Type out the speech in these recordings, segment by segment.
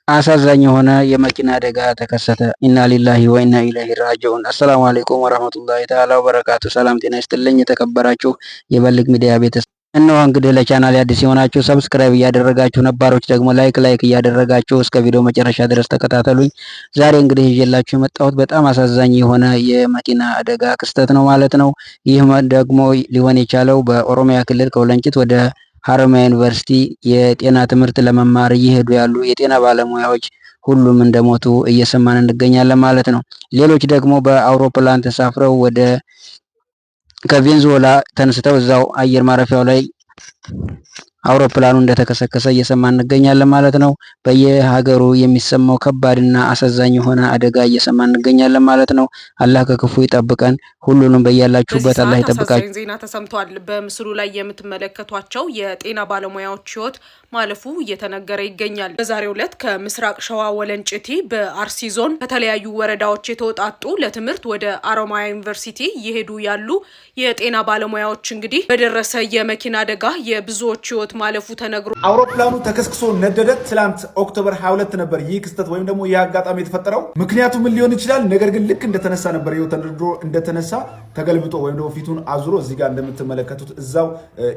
አሳዛኝ የሆነ የመኪና አደጋ ተከሰተ። ኢና ሊላሂ ወኢና ኢለይሂ ራጂዑን። አሰላሙ አለይኩም ወራህመቱላሂ ተዓላ ወበረካቱ። ሰላም ጤና ይስጥልኝ የተከበራችሁ የበልግ ሚዲያ ቤተሰብ እነሆ እንግዲህ ለቻናል አዲስ የሆናችሁ ሰብስክራይብ እያደረጋችሁ ነባሮች ደግሞ ላይክ እያደረጋችሁ እስከ ቪዲዮ መጨረሻ ድረስ ተከታተሉኝ። ዛሬ እንግዲህ ይዤላችሁ የመጣሁት በጣም አሳዛኝ የሆነ የመኪና አደጋ ክስተት ነው ማለት ነው። ይህ ደግሞ ሊሆን የቻለው በኦሮሚያ ክልል ከወለንጭት ወደ ሀረማያ ዩኒቨርሲቲ የጤና ትምህርት ለመማር እየሄዱ ያሉ የጤና ባለሙያዎች ሁሉም እንደሞቱ እየሰማን እንገኛለን ማለት ነው። ሌሎች ደግሞ በአውሮፕላን ተሳፍረው ወደ ከቬንዙዌላ ተነስተው እዛው አየር ማረፊያው ላይ አውሮፕላኑ እንደተከሰከሰ እየሰማን እንገኛለን ማለት ነው። በየሀገሩ የሚሰማው ከባድና አሳዛኝ የሆነ አደጋ እየሰማን እንገኛለን ማለት ነው። አላህ ከክፉ ይጠብቀን። ሁሉንም በያላችሁበት አላህ ይጠብቃችሁ። ዜና ተሰምቷል። በምስሉ ላይ የምትመለከቷቸው የጤና ባለሙያዎች ህይወት ማለፉ እየተነገረ ይገኛል። በዛሬው ዕለት ከምስራቅ ሸዋ ወለንጭቲ በአርሲ ዞን ከተለያዩ ወረዳዎች የተወጣጡ ለትምህርት ወደ ሀረማያ ዩኒቨርሲቲ እየሄዱ ያሉ የጤና ባለሙያዎች እንግዲህ በደረሰ የመኪና አደጋ የብዙዎች ህይወት ማለፉ ተነግሮ አውሮፕላኑ ተከስክሶ ነደደ። ትላንት ኦክቶበር 22 ነበር ይህ ክስተት ወይም ደግሞ ይህ አጋጣሚ የተፈጠረው። ምክንያቱ ምን ሊሆን ይችላል? ነገር ግን ልክ እንደተነሳ ነበር ይኸው ተንድሮ እንደተነሳ ተገልብጦ ወይም ደግሞ ፊቱን አዙሮ እዚህ ጋር እንደምትመለከቱት እዛው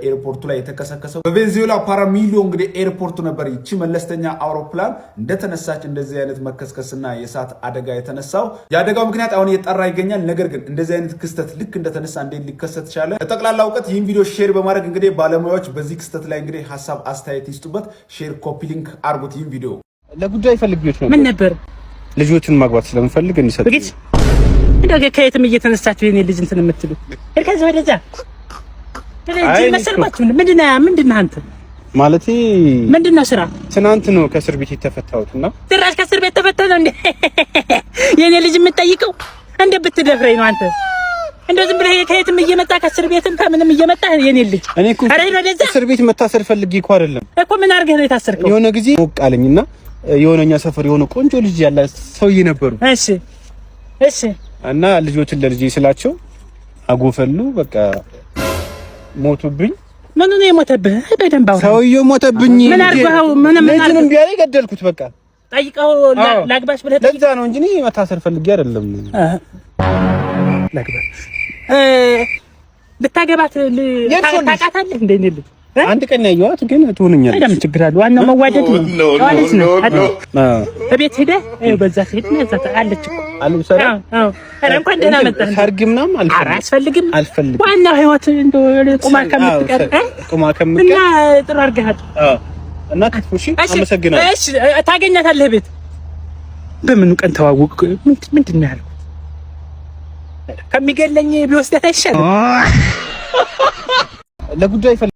ኤርፖርቱ ላይ የተከሰከሰው በቬንዙዌላ ፓራሚሊዮ እንግዲህ ኤርፖርቱ ነበር። ይቺ መለስተኛ አውሮፕላን እንደተነሳች እንደዚህ አይነት መከስከስና የእሳት አደጋ የተነሳው። የአደጋው ምክንያት አሁን እየጠራ ይገኛል። ነገር ግን እንደዚህ አይነት ክስተት ልክ እንደተነሳ እንዴት ሊከሰት ቻለ? ለጠቅላላ እውቀት ይህን ቪዲዮ ሼር በማድረግ እንግዲህ ባለሙያዎች በዚህ ክስተት ላይ እንግዲህ ሀሳብ አስተያየት ይስጡበት። ሼር ኮፒ ሊንክ አርጉት። ይህን ቪዲዮ ለጉዳይ ፈልግዮት ነው። ምን ነበር? ልጆችን ማግባት ስለምፈልግ እንዲሰጥ እንደገ ከየትም እየተነሳችሁ የኔ ልጅ እንትን የምትሉ ከዚህ ወደዛ መሰልባችሁ ምንድነው አንተ ማለቴ ምንድነው ስራ? ትናንት ነው ከእስር ቤት የተፈታሁትና ድራሽ ከእስር ቤት ተፈታህ እንዴ? የኔ ልጅ የምትጠይቀው እንዴ ብትደፍረኝ ነው አንተ? እንደው ዝም ብለህ ከየትም እየመጣ ከእስር ቤትም ከምንም እየመጣ የኔ ልጅ እኔ እኮ እስር ቤት መታሰር ፈልጌ እኮ አይደለም እኮ። ምን አድርገህ ነው የታሰርከው? የሆነ ጊዜ ሞቅ አለኝና የሆነኛ ሰፈር የሆነ ቆንጆ ልጅ ያለ ሰውዬ ነበሩ። እሺ እና ልጆችን ለልጄ ስላቸው አጎፈሉ። በቃ ሞቱብኝ። ምን ነው የሞተብህ? በደንብ አውራ። ሰውዬው ሞተብኝ። ምን አድርገው? ልጅንም ቢያይ ገደልኩት። በቃ ጠይቀው ላግባሽ ብለህ ለዛ ነው እንጂ እኔ መታሰር ፈልጌ አይደለም። ላግባሽ ልታገባት ታውቃታለህ እንዴ? ልጅ አንድ ቀን ያየኋት ግን ትሆነኛለች። አይደለም ችግር አለ። ዋናው መዋደድ ነው። ዋለች ነው አይደል? እቤት ሄደህ በዛ ሄድ ነው እዛ አለች እኮ አልብሰራ። ኧረ እንኳን ደህና መጣህ። ሰርግ ምናምን አልፈልግም። ዋናው ህይወት እንደው ቁማ ከምትቀር እና ጥሩ አድርገሃል። እና ትፉሺ አመሰግናለሁ። እሺ ታገኛታለህ ቤት። በምኑ ቀን ተዋወቅ? ምንድን ነው ያልኩት? ከሚገለኝ ቢወስደት አይሻልም? ለጉዳይ